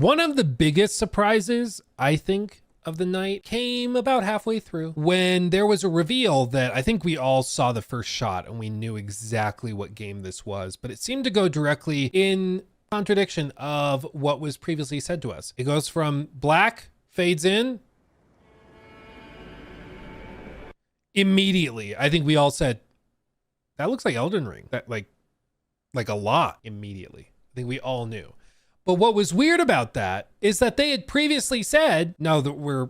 One of the biggest surprises, I think, of the night came about halfway through when there was a reveal that I think we all saw the first shot and we knew exactly what game this was, but it seemed to go directly in contradiction of what was previously said to us. It goes from black, fades in, immediately. I think we all said, that looks like Elden Ring. That like a lot immediately. I think we all knew. But what was weird about that is that they had previously said, no, that we're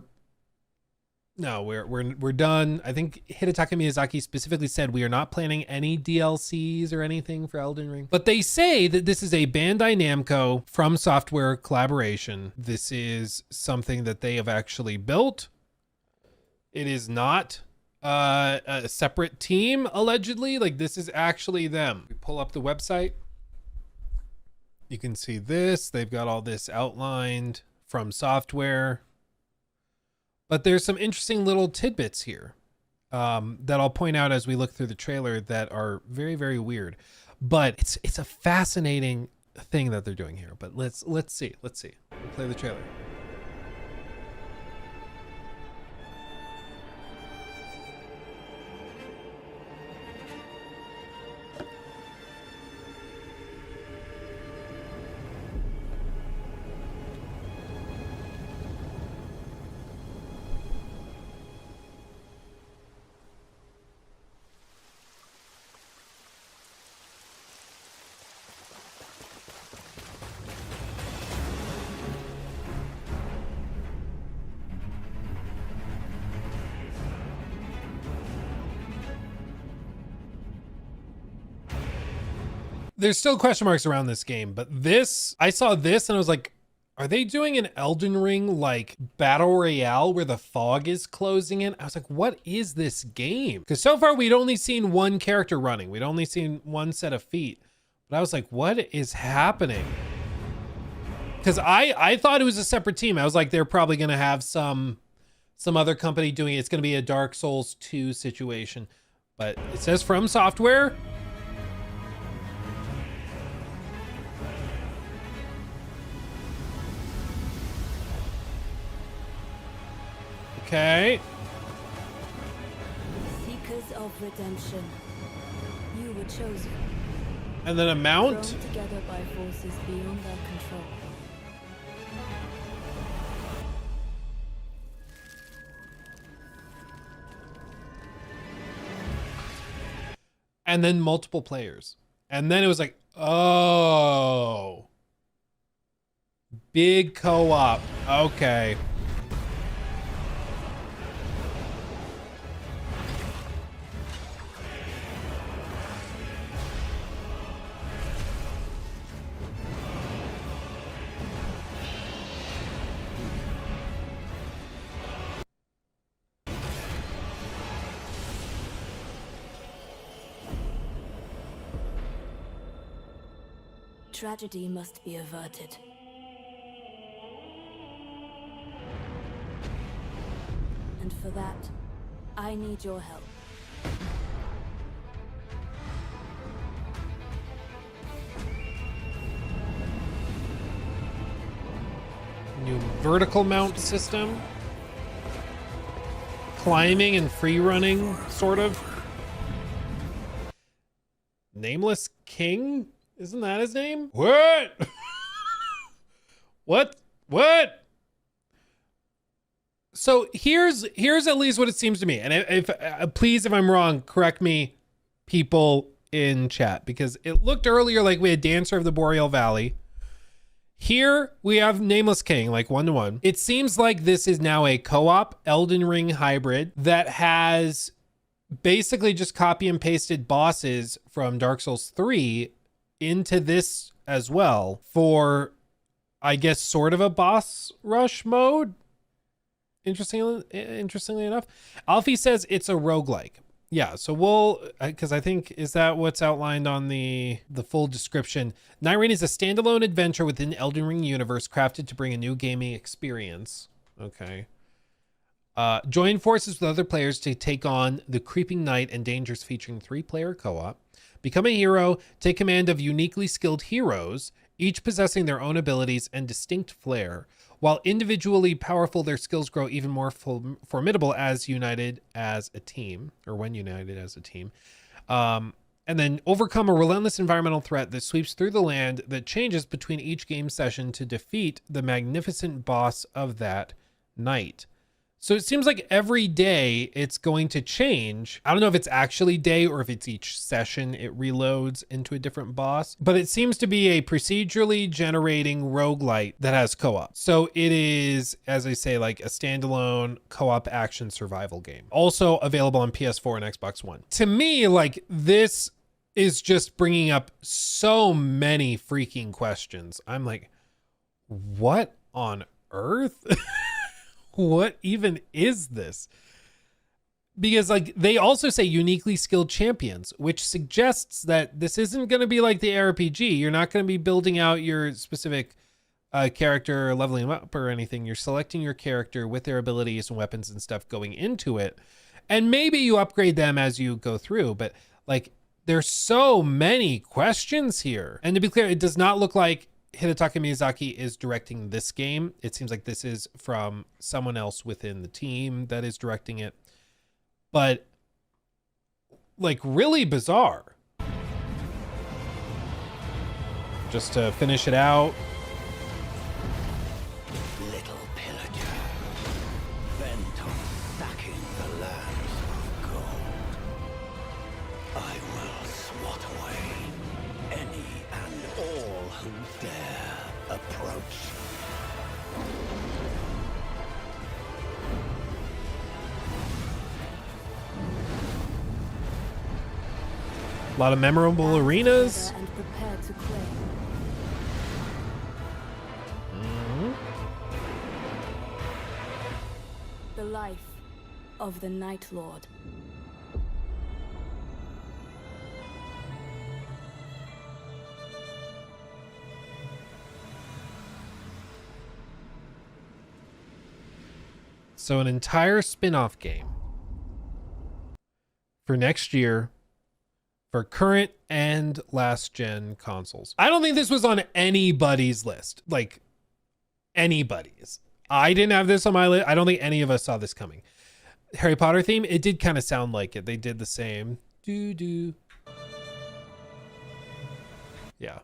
done. I think Hidetaka Miyazaki specifically said we are not planning any DLCs or anything for Elden Ring. But they say that this is a Bandai Namco From Software collaboration. This is something that they have actually built. It is not a separate team, allegedly. Like, this is actually them. We pull up the website. You can see this. They've got all this outlined From Software. But there's some interesting little tidbits here that I'll point out as we look through the trailer that are very, very weird. But it's a fascinating thing that they're doing here. But let's see. We'll play the trailer. There's still question marks around this game, but this, I saw this and I was like, are they doing an Elden Ring like battle royale where the fog is closing in? I was like, what is this game? Because so far we'd only seen one character running. We'd only seen one set of feet. But I was like, what is happening? Because I thought it was a separate team. I was like, they're probably going to have some other company doing it. It's going to be a Dark Souls 2 situation. But it says From Software. Okay. Seekers of redemption, you were chosen. And then a mount. Thrown together by forces beyond our control. And then multiple players. And then it was like, oh. Big co-op. Okay. Tragedy must be averted. And for that, I need your help. New vertical mount system. Climbing and free running, sort of. Nameless King? Isn't that his name? What? What? So here's at least what it seems to me. And if please, if I'm wrong, correct me, people in chat, because it looked earlier like we had Dancer of the Boreal Valley. Here we have Nameless King, like 1-to-1. It seems like this is now a co-op Elden Ring hybrid that has basically just copy and pasted bosses from Dark Souls 3 into this as well for, I guess, sort of a boss rush mode. Interestingly enough, Alfie says it's a roguelike. Yeah, so we'll, because I think, is that what's outlined on the full description? Nightreign is a standalone adventure within Elden Ring universe crafted to bring a new gaming experience. Okay. Join forces with other players to take on the creeping night and dangers featuring 3-player co-op. Become a hero, take command of uniquely skilled heroes each possessing their own abilities and distinct flair. While individually powerful, their skills grow even more formidable as united as a team, or when united as a team. And then overcome a relentless environmental threat that sweeps through the land that changes between each game session to defeat the magnificent boss of that night. So it seems like every day it's going to change. I don't know if it's actually day or if it's each session it reloads into a different boss, but it seems to be a procedurally generating roguelite that has co-op. So it is, as I say, like a standalone co-op action survival game. Also available on PS4 and Xbox One. To me, like, this is just bringing up so many freaking questions. I'm like, what on earth? What even is this? Because like they also say uniquely skilled champions, which suggests that this isn't going to be like the RPG. You're not going to be building out your specific character or leveling them up or anything. You're selecting your character with their abilities and weapons and stuff going into it. And maybe you upgrade them as you go through, but like there's so many questions here. And to be clear, it does not look like Hidetaka Miyazaki is directing this game. It seems like this is from someone else within the team that is directing it. But like really bizarre. Just to finish it out. Little pillager, bent on stacking the lands of gold. I will swat away any and all who dare approach. A lot of memorable arenas. And prepare to claim. The life of the Night Lord. So an entire spin-off game for next year for current and last gen consoles. I don't think this was on anybody's list, like anybody's. I didn't have this on my list. I don't think any of us saw this coming. Harry Potter theme, it did kind of sound like it. They did the same. Do. Yeah.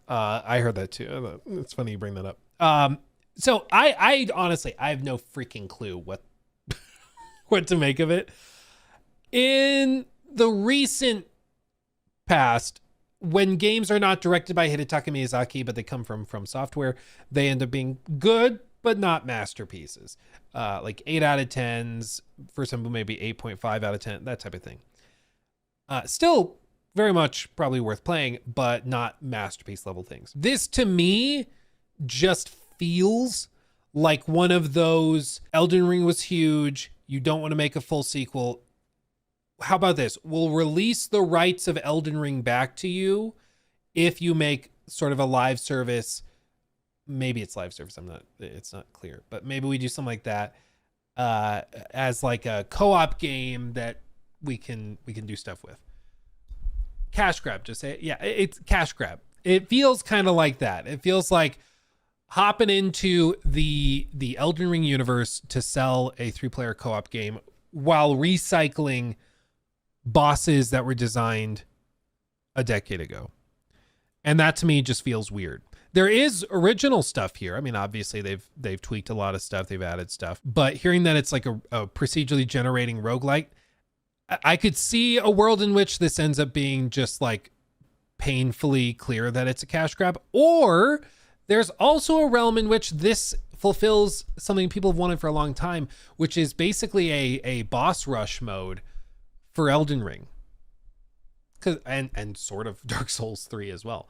I heard that too. It's funny you bring that up. So I honestly, I have no freaking clue what to make of it. In the recent past, when games are not directed by Hidetaka Miyazaki, but they come from Software, they end up being good, but not masterpieces. Like 8 out of 10s, for some people maybe 8.5 out of 10, that type of thing. Still very much probably worth playing, but not masterpiece level things. This to me just feels like one of those Elden Ring was huge. You don't want to make a full sequel. How about this? We'll release the rights of Elden Ring back to you if you make sort of a live service. Maybe it's live service. It's not clear, but maybe we do something like that as like a co-op game that we can do stuff with. Cash grab, just say it. Yeah, it's cash grab. It feels kind of like that. It feels like hopping into the Elden Ring universe to sell a 3-player co-op game while recycling bosses that were designed a decade ago. And that to me just feels weird. There is original stuff here. I mean, obviously they've tweaked a lot of stuff, they've added stuff, but hearing that it's like a procedurally generating roguelike, I could see a world in which this ends up being just like painfully clear that it's a cash grab, or there's also a realm in which this fulfills something people have wanted for a long time, which is basically a boss rush mode for Elden Ring. And sort of Dark Souls 3 as well.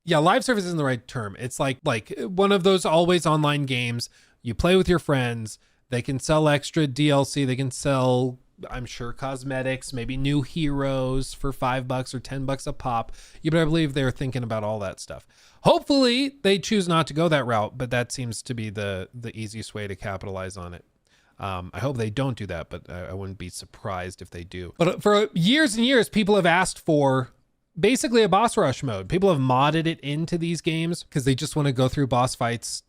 Yeah, live service isn't the right term. It's like one of those always online games. You play with your friends. They can sell extra DLC. They can sell, I'm sure, cosmetics, maybe new heroes for $5 or $10 a pop. You better believe they're thinking about all that stuff. Hopefully they choose not to go that route, but that seems to be the easiest way to capitalize on it. I hope they don't do that, but I wouldn't be surprised if they do. But for years and years, people have asked for basically a boss rush mode. People have modded it into these games because they just want to go through boss fights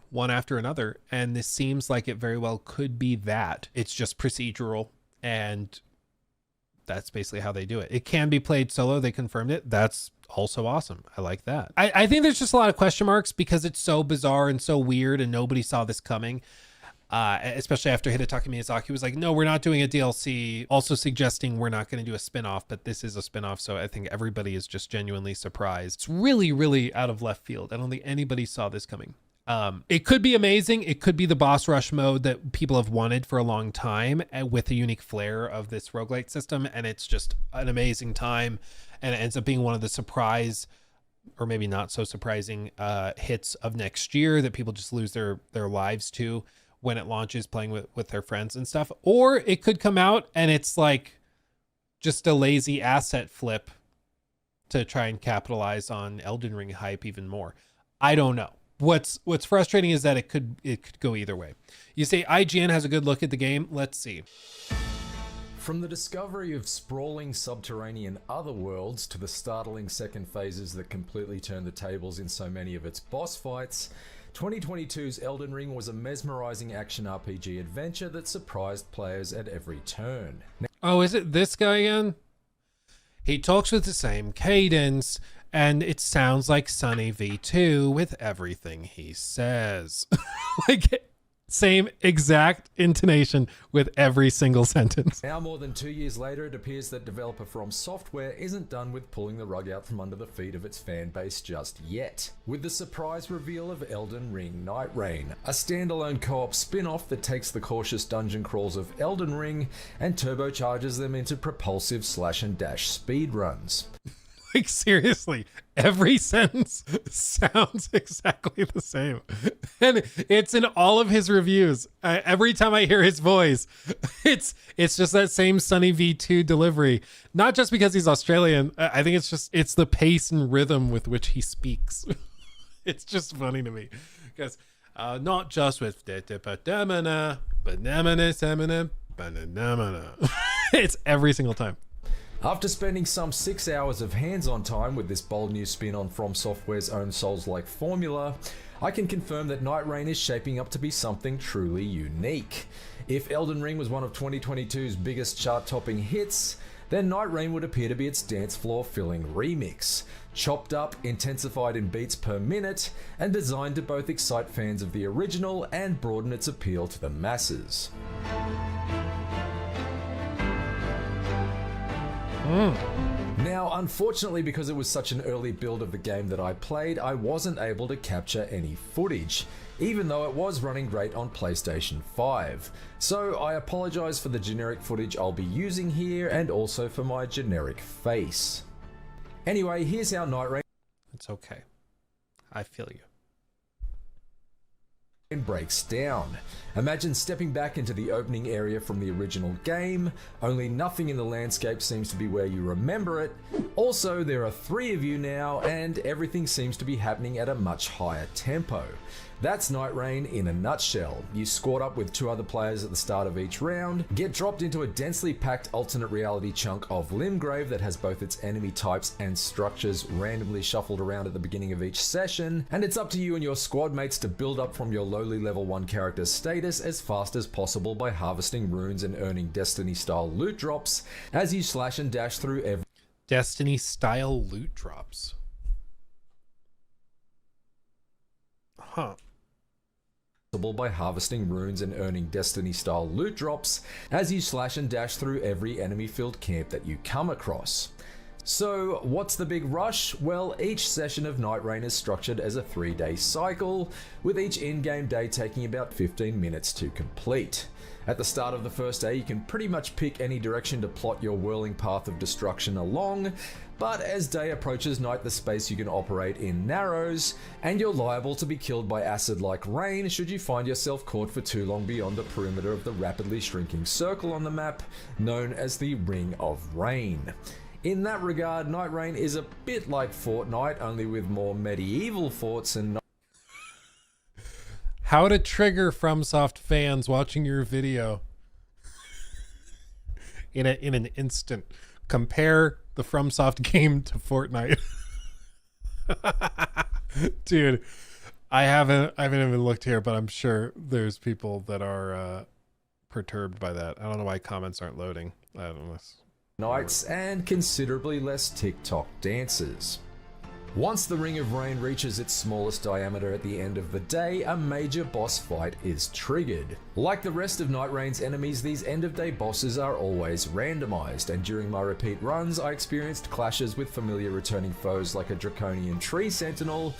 one after another. And this seems like it very well could be that. It's just procedural, and that's basically how they do it. It can be played solo. They confirmed it. That's also awesome. I like that. I think there's just a lot of question marks because it's so bizarre and so weird and nobody saw this coming. Especially after Hidetaka Miyazaki was like, no, we're not doing a DLC, also suggesting we're not going to do a spinoff, but this is a spinoff. So I think everybody is just genuinely surprised. It's really, really out of left field. I don't think anybody saw this coming. It could be amazing. It could be the boss rush mode that people have wanted for a long time with a unique flair of this roguelike system. And it's just an amazing time. And it ends up being one of the surprise, or maybe not so surprising, hits of next year that people just lose their lives to when it launches, playing with their friends and stuff. Or it could come out and it's like just a lazy asset flip to try and capitalize on Elden Ring hype even more. I don't know. What's frustrating is that it could go either way. You say IGN has a good look at the game. Let's see. From the discovery of sprawling subterranean otherworlds to the startling second phases that completely turn the tables in so many of its boss fights, 2022's Elden Ring was a mesmerizing action RPG adventure that surprised players at every turn. Oh, is it this guy again? He talks with the same cadence, and it sounds like Sunny V2 with everything he says. Like, same exact intonation with every single sentence. Now, more than 2 years later, it appears that developer From Software isn't done with pulling the rug out from under the feet of its fan base just yet. With the surprise reveal of Elden Ring Nightreign, a standalone co-op spin-off that takes the cautious dungeon crawls of Elden Ring and turbocharges them into propulsive slash and dash speedruns. Like, seriously, every sentence sounds exactly the same. And it's in all of his reviews. Every time I hear his voice, it's just that same Sunny V2 delivery. Not just because he's Australian. I think it's the pace and rhythm with which he speaks. It's just funny to me. Because not just with it's every single time. After spending some 6 hours of hands-on time with this bold new spin on From Software's own Souls-like formula, I can confirm that Nightreign is shaping up to be something truly unique. If Elden Ring was one of 2022's biggest chart-topping hits, then Nightreign would appear to be its dance floor-filling remix. Chopped up, intensified in beats per minute, and designed to both excite fans of the original and broaden its appeal to the masses. Now, unfortunately, because it was such an early build of the game that I played, I wasn't able to capture any footage, even though it was running great on PlayStation 5. So I apologize for the generic footage I'll be using here, and also for my generic face. Anyway, here's how Nightreign It's okay. I feel you. breaks down. Imagine stepping back into the opening area from the original game, only nothing in the landscape seems to be where you remember it. Also, there are 3 of you now, and everything seems to be happening at a much higher tempo. That's Nightreign in a nutshell. You squad up with 2 other players at the start of each round, get dropped into a densely packed alternate reality chunk of Limgrave that has both its enemy types and structures randomly shuffled around at the beginning of each session, and it's up to you and your squad mates to build up from your lowly level 1 character's status as fast as possible by harvesting runes and earning Destiny-style loot drops as you slash and dash through every Destiny-style loot drops. Huh. by harvesting runes and earning Destiny-style loot drops as you slash and dash through every enemy-filled camp that you come across. So, what's the big rush? Well, each session of Nightreign is structured as a 3-day cycle, with each in-game day taking about 15 minutes to complete. At the start of the first day, you can pretty much pick any direction to plot your whirling path of destruction along, but as day approaches night, the space you can operate in narrows, and you're liable to be killed by acid-like rain should you find yourself caught for too long beyond the perimeter of the rapidly shrinking circle on the map, known as the Ring of Rain. In that regard, Nightreign is a bit like Fortnite, only with more medieval forts and How to trigger FromSoft fans watching your video in an instant. Compare the FromSoft game to Fortnite. Dude, I haven't even looked here, but I'm sure there's people that are perturbed by that. I don't know why comments aren't loading. I don't know. Nights and considerably less TikTok dances. Once the Ring of Rain reaches its smallest diameter at the end of the day, a major boss fight is triggered. Like the rest of Nightreign's enemies, these end-of-day bosses are always randomized, and during my repeat runs, I experienced clashes with familiar returning foes like a draconian tree sentinel,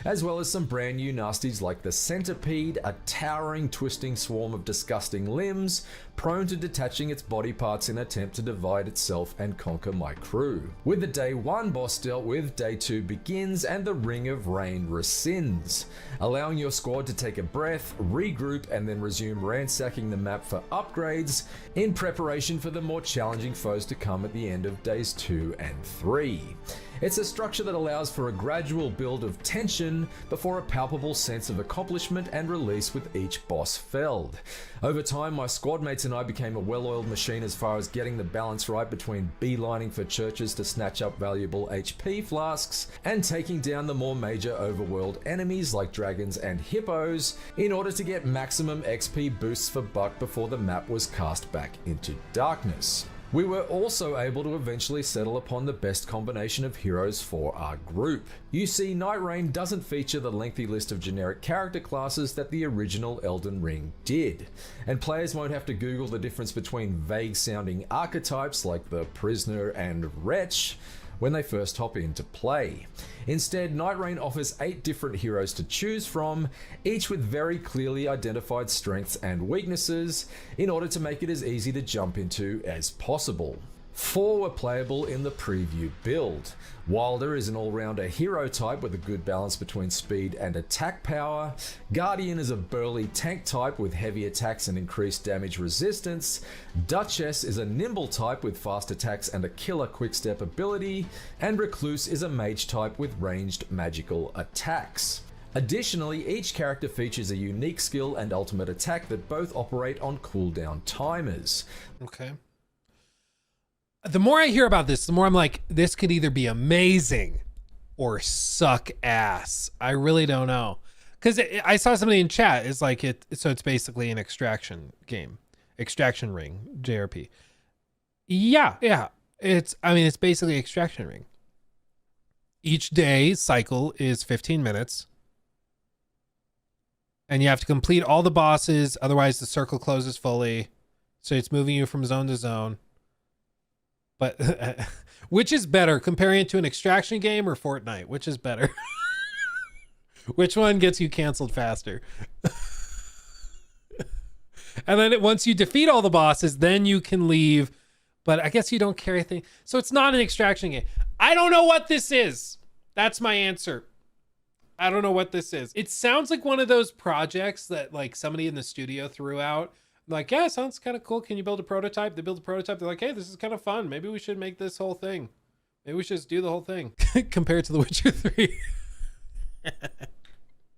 as well as some brand new nasties like the centipede, a towering, twisting swarm of disgusting limbs, prone to detaching its body parts in an attempt to divide itself and conquer my crew. With the day 1 boss dealt with, day 2 begins and the Ring of Rain rescinds, allowing your squad to take a breath, regroup, and then resume ransacking the map for upgrades in preparation for the more challenging foes to come at the end of days 2 and 3. It's a structure that allows for a gradual build of tension before a palpable sense of accomplishment and release with each boss felled. Over time, my squad mates and I became a well-oiled machine as far as getting the balance right between beelining for churches to snatch up valuable HP flasks and taking down the more major overworld enemies like dragons and hippos in order to get maximum XP boosts for buck before the map was cast back into darkness. We were also able to eventually settle upon the best combination of heroes for our group. You see, Nightreign doesn't feature the lengthy list of generic character classes that the original Elden Ring did, and players won't have to Google the difference between vague-sounding archetypes like the Prisoner and Wretch when they first hop into play. Instead, Nightreign offers 8 different heroes to choose from, each with very clearly identified strengths and weaknesses, in order to make it as easy to jump into as possible. 4 were playable in the preview build. Wilder is an all-rounder hero type with a good balance between speed and attack power. Guardian is a burly tank type with heavy attacks and increased damage resistance. Duchess is a nimble type with fast attacks and a killer quick-step ability. And Recluse is a mage type with ranged magical attacks. Additionally, each character features a unique skill and ultimate attack that both operate on cooldown timers. Okay. The more I hear about this, the more I'm like, this could either be amazing or suck ass. I really don't know. Because I saw somebody in chat, it's like, so it's basically an extraction game. Extraction Ring, JRP. Yeah. It's basically Extraction Ring. Each day cycle is 15 minutes. And you have to complete all the bosses, otherwise the circle closes fully. So it's moving you from zone to zone. But which is better, comparing it to an extraction game or Fortnite? Which is better? Which one gets you canceled faster? And then once you defeat all the bosses, then you can leave. But I guess you don't carry anything. So it's not an extraction game. I don't know what this is. That's my answer. I don't know what this is. It sounds like one of those projects that like somebody in the studio threw out. Like, yeah, sounds kind of cool. Can you build a prototype? They build a prototype. They're like, hey, this is kind of fun. Maybe we should make this whole thing. Maybe we should just do the whole thing. Compared to The Witcher 3.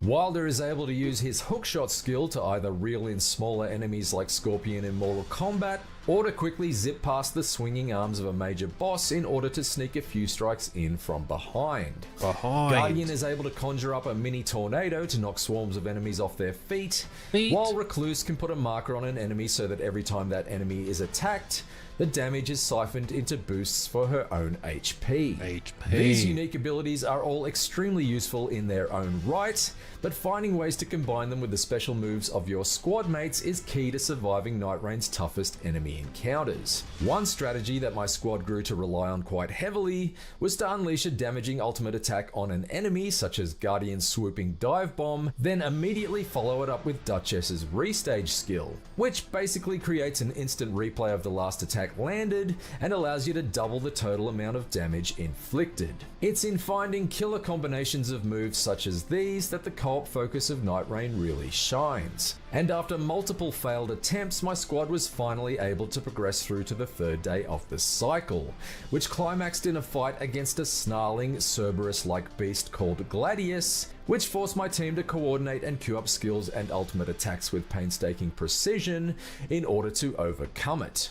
Wilder is able to use his hookshot skill to either reel in smaller enemies like Scorpion in Mortal Kombat, or to quickly zip past the swinging arms of a major boss in order to sneak a few strikes in from behind. Guardian is able to conjure up a mini tornado to knock swarms of enemies off their feet, while Recluse can put a marker on an enemy so that every time that enemy is attacked, the damage is siphoned into boosts for her own HP. These unique abilities are all extremely useful in their own right, but finding ways to combine them with the special moves of your squad mates is key to surviving Nightreign's toughest enemy encounters. One strategy that my squad grew to rely on quite heavily was to unleash a damaging ultimate attack on an enemy such as Guardian's swooping dive bomb, then immediately follow it up with Duchess's restage skill, which basically creates an instant replay of the last attack landed and allows you to double the total amount of damage inflicted. It's in finding killer combinations of moves such as these that the co-op focus of Nightreign really shines. And after multiple failed attempts, my squad was finally able to progress through to the 3rd day of the cycle, which climaxed in a fight against a snarling, Cerberus-like beast called Gladius, which forced my team to coordinate and queue up skills and ultimate attacks with painstaking precision in order to overcome it.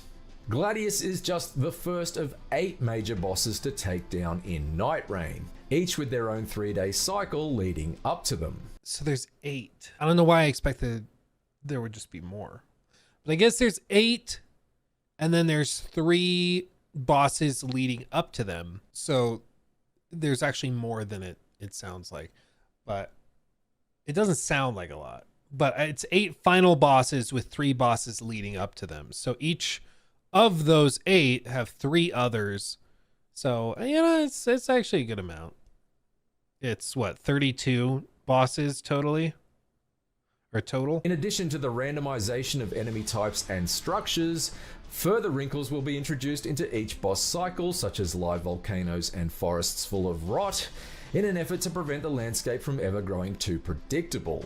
Gladius is just the first of 8 major bosses to take down in Nightreign, each with their own 3-day cycle leading up to them. So there's 8. I don't know why I expected there would just be more. But I guess there's 8, and then there's 3 bosses leading up to them. So there's actually more than it sounds like. But it doesn't sound like a lot. But it's 8 final bosses with 3 bosses leading up to them. So each of those 8 have 3 others. So, it's actually a good amount. It's what, 32 bosses totally? Or total? In addition to the randomization of enemy types and structures, further wrinkles will be introduced into each boss cycle, such as live volcanoes and forests full of rot, in an effort to prevent the landscape from ever growing too predictable.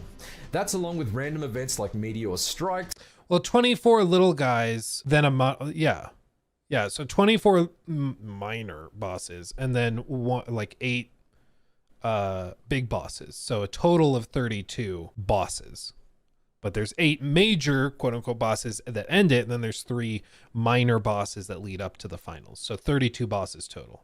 That's along with random events like meteor strikes. Well, 24 little guys, then so 24 minor bosses, and then 8 big bosses. So a total of 32 bosses. But there's 8 major quote-unquote bosses that end it, and then there's 3 minor bosses that lead up to the finals. So 32 bosses total.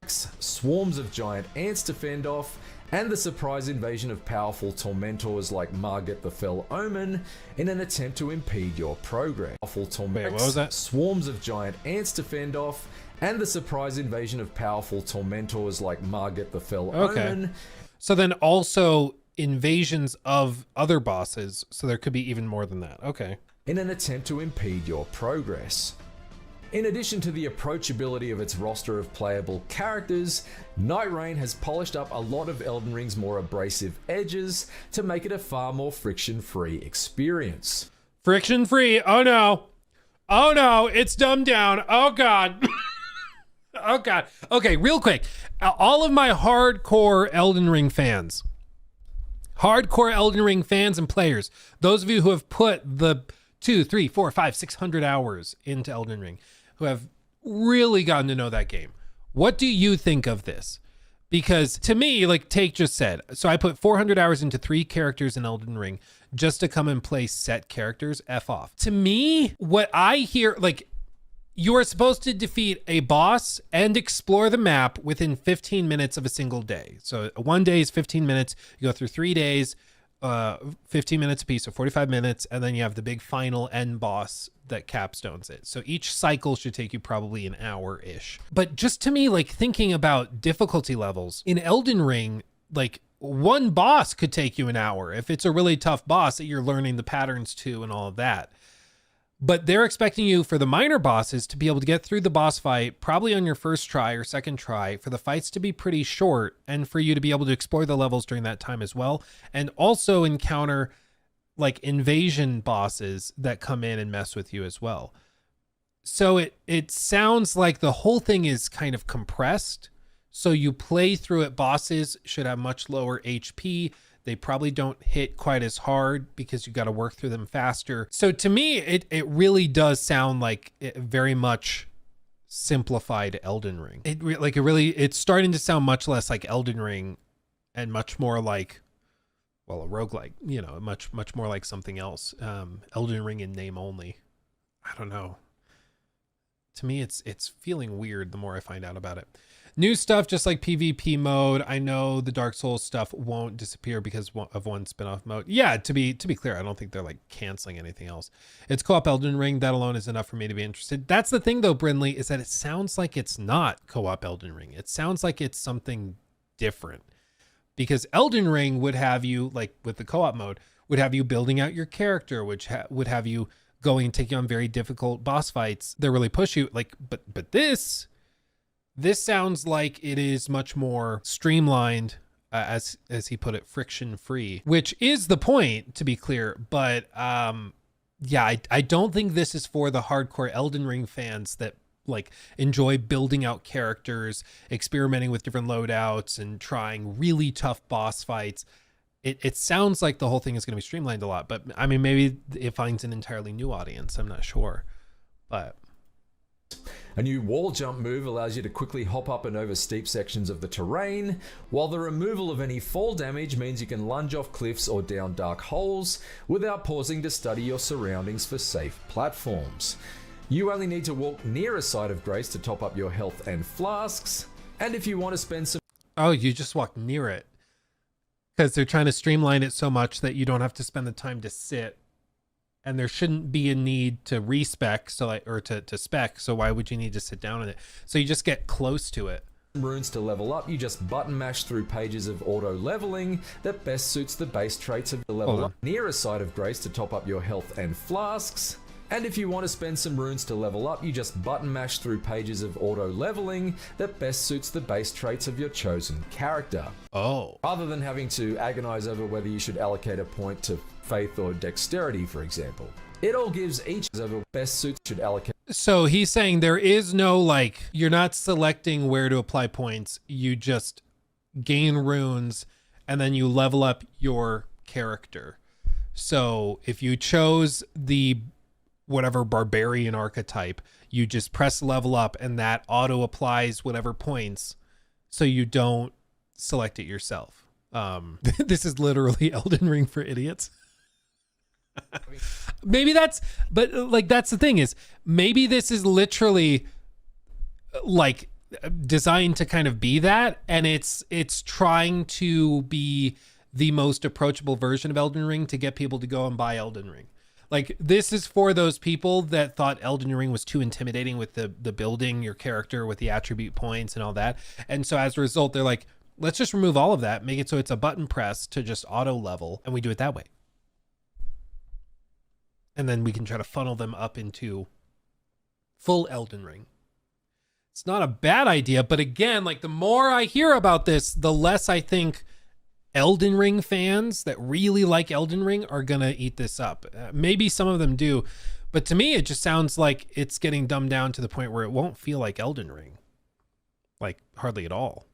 Swarms of giant ants to fend off, and the surprise invasion of powerful tormentors like Margit the Fell Omen in an attempt to impede your progress. Wait, what was that? Swarms of giant ants to fend off, and the surprise invasion of powerful tormentors like Margit the Fell Omen. So then also invasions of other bosses, so there could be even more than that. Okay. In an attempt to impede your progress. In addition to the approachability of its roster of playable characters, Nightreign has polished up a lot of Elden Ring's more abrasive edges to make it a far more friction-free experience. Friction-free? Oh no. Oh no, it's dumbed down. Oh god. Oh god. Okay, real quick. All of my hardcore Elden Ring fans, and players, those of you who have put the 200, 300, 400, 500, 600 hours into Elden Ring, who have really gotten to know that game, what do you think of this? Because to me, like Take just said, so I put 400 hours into 3 characters in Elden Ring just to come and play set characters. F off. To me, what I hear, like, you are supposed to defeat a boss and explore the map within 15 minutes of a single day. So one day is 15 minutes. You go through 3 days, 15 minutes a piece, so 45 minutes. And then you have the big final end boss that capstones it. So each cycle should take you probably an hour-ish. But just to me, like thinking about difficulty levels in Elden Ring, like one boss could take you an hour if it's a really tough boss that you're learning the patterns to and all of that. But they're expecting you for the minor bosses to be able to get through the boss fight probably on your first try or second try, for the fights to be pretty short, and for you to be able to explore the levels during that time as well, and also encounter like invasion bosses that come in and mess with you as well. So it sounds like the whole thing is kind of compressed. So you play through it, bosses should have much lower HP. They probably don't hit quite as hard because you got to work through them faster. So to me, it really does sound like very much simplified Elden Ring. It's starting to sound much less like Elden Ring and much more like, well, a roguelike, much more like something else. Elden Ring in name only. I don't know. To me, it's feeling weird the more I find out about it. New stuff, just like PvP mode. I know the Dark Souls stuff won't disappear because of one spin-off mode. Yeah, to be clear, I don't think they're like canceling anything else. It's co-op Elden Ring. That alone is enough for me to be interested. That's the thing though, Brinley, is that it sounds like it's not co-op Elden Ring. It sounds like it's something different. Because Elden Ring would have you, like with the co-op mode, would have you building out your character, which would have you going and taking on very difficult boss fights that really push you. Like, but this sounds like it is much more streamlined, as he put it, friction free, which is the point, to be clear. But yeah, I don't think this is for the hardcore Elden Ring fans that like enjoy building out characters, experimenting with different loadouts, and trying really tough boss fights. It sounds like the whole thing is going to be streamlined a lot, but I mean, maybe it finds an entirely new audience. I'm not sure, but. A new wall jump move allows you to quickly hop up and over steep sections of the terrain, while the removal of any fall damage means you can lunge off cliffs or down dark holes without pausing to study your surroundings for safe platforms. You only need to walk near a site of grace to top up your health and flasks. And if you want to spend some... Oh, you just walk near it. Because they're trying to streamline it so much that you don't have to spend the time to sit. And there shouldn't be a need to respec, or to spec, so why would you need to sit down in it? So you just get close to it. Runes to level up, you just button mash through pages of auto leveling that best suits the base traits of the level up near a site of grace to top up your health and flasks. And if you want to spend some runes to level up, you just button mash through pages of auto leveling that best suits the base traits of your chosen character. Oh. Rather than having to agonize over whether you should allocate a point to faith or dexterity, for example. It all gives each over best suits should allocate. So he's saying there is no, like, you're not selecting where to apply points. You just gain runes and then you level up your character. So if you chose the whatever barbarian archetype, you just press level up and that auto applies whatever points, so you don't select it yourself. This is literally Elden Ring for idiots. Maybe that's, but like, that's the thing, is maybe this is literally like designed to kind of be that, and it's trying to be the most approachable version of Elden Ring to get people to go and buy Elden Ring. Like, this is for those people that thought Elden Ring was too intimidating with the building your character with the attribute points and all that. And so as a result, they're like, let's just remove all of that, make it so it's a button press to just auto level, and we do it that way. And then we can try to funnel them up into full Elden Ring. It's not a bad idea, but again, like, the more I hear about this, the less I think Elden Ring fans that really like Elden Ring are gonna eat this up. Maybe some of them do, but to me, it just sounds like it's getting dumbed down to the point where it won't feel like Elden Ring. Like, hardly at all.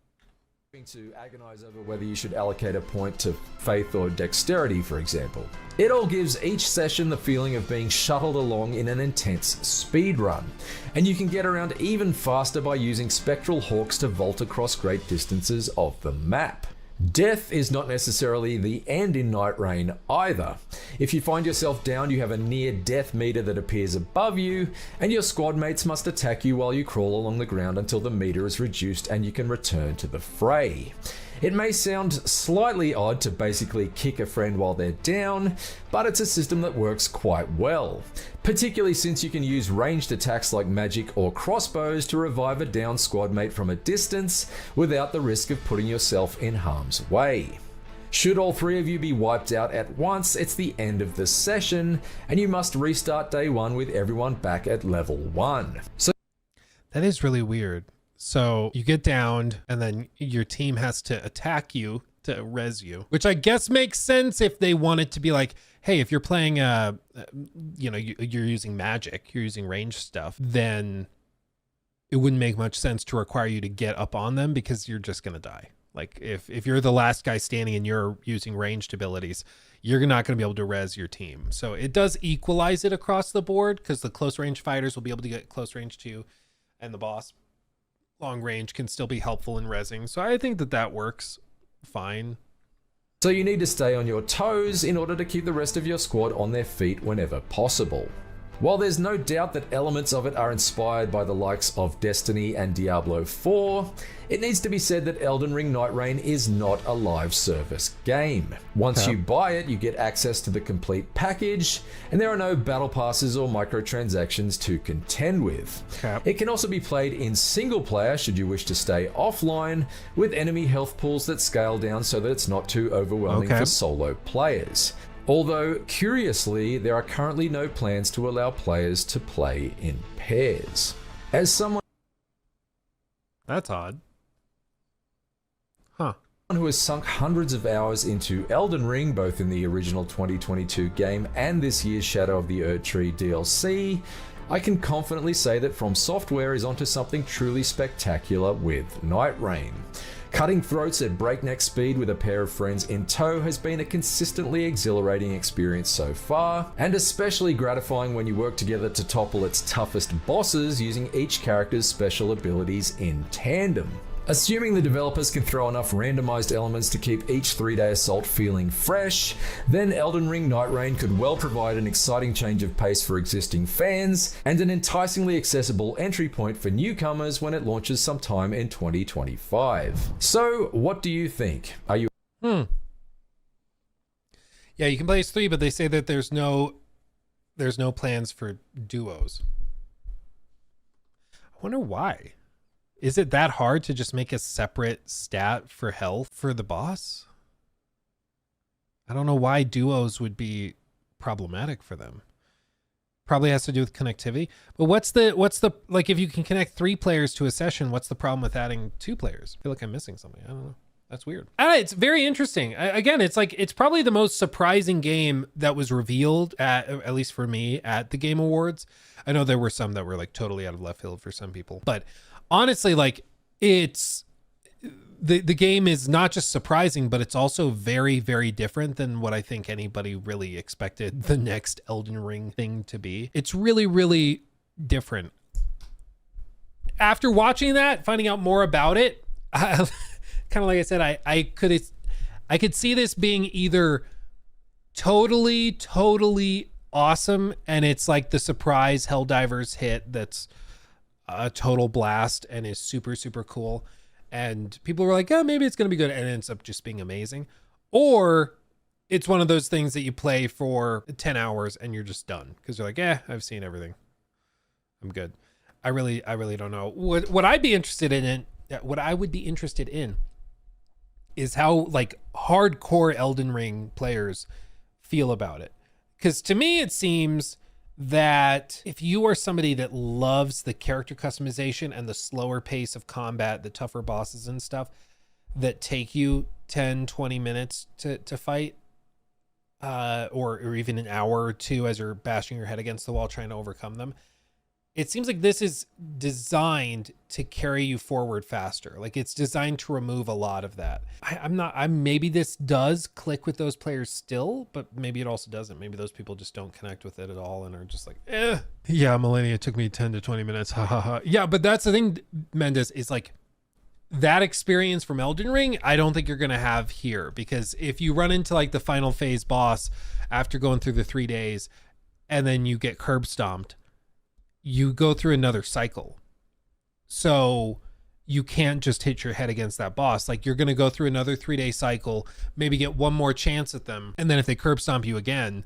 To agonize over whether you should allocate a point to faith or dexterity, for example. It all gives each session the feeling of being shuttled along in an intense speed run, and you can get around even faster by using spectral hawks to vault across great distances of the map. Death is not necessarily the end in Nightreign either. If you find yourself down, you have a near death meter that appears above you, and your squad mates must attack you while you crawl along the ground until the meter is reduced and you can return to the fray. It may sound slightly odd to basically kick a friend while they're down, but it's a system that works quite well, particularly since you can use ranged attacks like magic or crossbows to revive a down squad mate from a distance without the risk of putting yourself in harm's way. Should all three of you be wiped out at once, it's the end of the session, and you must restart day one with everyone back at level 1. So that is really weird. So you get downed and then your team has to attack you to res you, which I guess makes sense if they want it to be like, hey, if you're playing, you're using magic, you're using ranged stuff, then it wouldn't make much sense to require you to get up on them because you're just going to die. Like, if you're the last guy standing and you're using ranged abilities, you're not going to be able to res your team. So it does equalize it across the board because the close range fighters will be able to get close range too, and the boss long range can still be helpful in rezzing. So I think that works fine. So you need to stay on your toes in order to keep the rest of your squad on their feet whenever possible. While there's no doubt that elements of it are inspired by the likes of Destiny and Diablo 4, it needs to be said that Elden Ring Nightreign is not a live service game. Once you buy it, you get access to the complete package, and there are no battle passes or microtransactions to contend with. It can also be played in single player should you wish to stay offline, with enemy health pools that scale down so that it's not too overwhelming for solo players. Although, curiously, there are currently no plans to allow players to play in pairs. As someone... That's odd. Who has sunk hundreds of hours into Elden Ring, both in the original 2022 game and this year's Shadow of the Erdtree DLC, I can confidently say that From Software is onto something truly spectacular with Nightreign. Cutting throats at breakneck speed with a pair of friends in tow has been a consistently exhilarating experience so far, and especially gratifying when you work together to topple its toughest bosses using each character's special abilities in tandem. Assuming the developers can throw enough randomized elements to keep each 3-day assault feeling fresh, then Elden Ring Nightreign could well provide an exciting change of pace for existing fans and an enticingly accessible entry point for newcomers when it launches sometime in 2025. So, what do you think? Are you... Yeah, you can play as 3, but they say that there's no plans for duos. I wonder why. Is it that hard to just make a separate stat for health for the boss? I don't know why duos would be problematic for them. Probably has to do with connectivity. But what's the like, if you can connect 3 players to a session, what's the problem with adding 2 players? I feel like I'm missing something. I don't know. That's weird. It's very interesting. Again, it's like, it's probably the most surprising game that was revealed at least for me, at the Game Awards. I know there were some that were like totally out of left field for some people, but honestly, like, it's the game is not just surprising, but it's also very, very different than what I think anybody really expected the next Elden Ring thing to be. It's really, really different. After watching that, finding out more about it, kind of like I said, I could see this being either totally awesome, and it's like the surprise Helldivers hit that's a total blast and is super, super cool, and people were like, oh, maybe it's gonna be good, and it ends up just being amazing. Or it's one of those things that you play for 10 hours and you're just done because you're like, I've seen everything, I'm good. I really don't know. What I'd be interested in, what I would be interested in is how like hardcore Elden Ring players feel about it. Because to me, it seems that if you are somebody that loves the character customization and the slower pace of combat, the tougher bosses and stuff that take you 10-20 minutes to fight, or even an hour or 2 as you're bashing your head against the wall trying to overcome them, it seems like this is designed to carry you forward faster. Like, it's designed to remove a lot of that. Maybe this does click with those players still, but maybe it also doesn't. Maybe those people just don't connect with it at all and are just like, yeah, Millennia took me 10 to 20 minutes. Ha ha ha. Yeah, but that's the thing, Mendes, is like that experience from Elden Ring, I don't think you're going to have here, because if you run into like the final phase boss after going through the 3 days and then you get curb stomped, you go through another cycle. So you can't just hit your head against that boss. Like, you're going to go through another 3-day cycle, maybe get one more chance at them. And then if they curb stomp you again,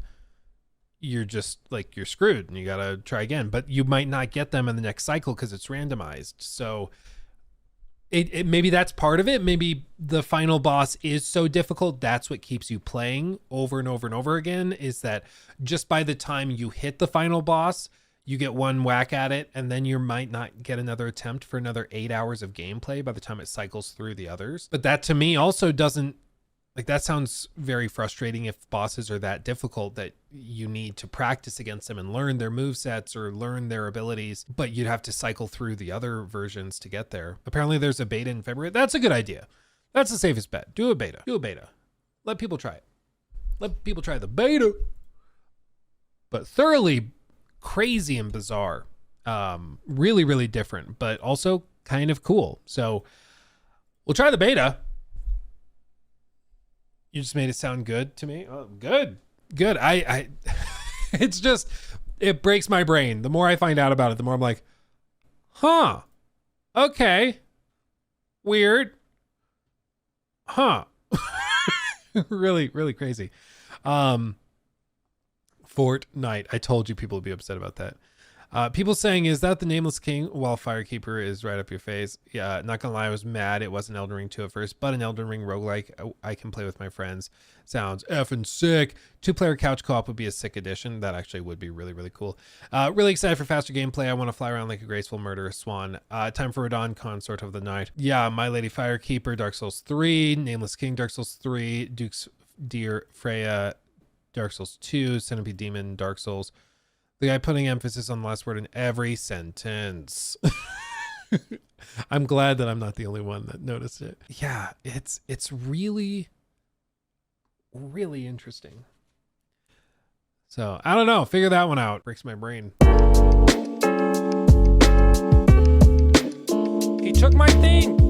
you're just like, you're screwed and you got to try again, but you might not get them in the next cycle because it's randomized. So it maybe that's part of it. Maybe the final boss is so difficult. That's what keeps you playing over and over and over again, is that just by the time you hit the final boss, you get one whack at it, and then you might not get another attempt for another 8 hours of gameplay by the time it cycles through the others. But that to me also doesn't, like, that sounds very frustrating if bosses are that difficult that you need to practice against them and learn their movesets or learn their abilities, but you'd have to cycle through the other versions to get there. Apparently there's a beta in February. That's a good idea. That's the safest bet. Do a beta. Let people try it. Let people try the beta. But thoroughly crazy and bizarre, really, really different, but also kind of cool. So we'll try the beta. You just made it sound good to me. Oh, good. I it's just, it breaks my brain. The more I find out about it, the more I'm like, huh, okay, weird, huh. Really, really crazy. Fortnite. I told you people would be upset about that. People saying, is that the Nameless King? While Firekeeper is right up your face. Yeah, not gonna lie, I was mad it wasn't Elden Ring 2 at first, but an Elden Ring roguelike I can play with my friends. Sounds effing sick. 2-player couch co-op would be a sick addition. That actually would be really, really cool. Really excited for faster gameplay. I want to fly around like a graceful murderous swan. Time for Radon, Consort of the Night. Yeah, My Lady Firekeeper, Dark Souls 3, Nameless King, Dark Souls 3, Duke's Deer, Freya, Dark Souls 2, Centipede Demon, Dark Souls. The guy putting emphasis on the last word in every sentence. I'm glad that I'm not the only one that noticed it. Yeah, it's really, really interesting. So I don't know. Figure that one out. Breaks my brain. He took my thing.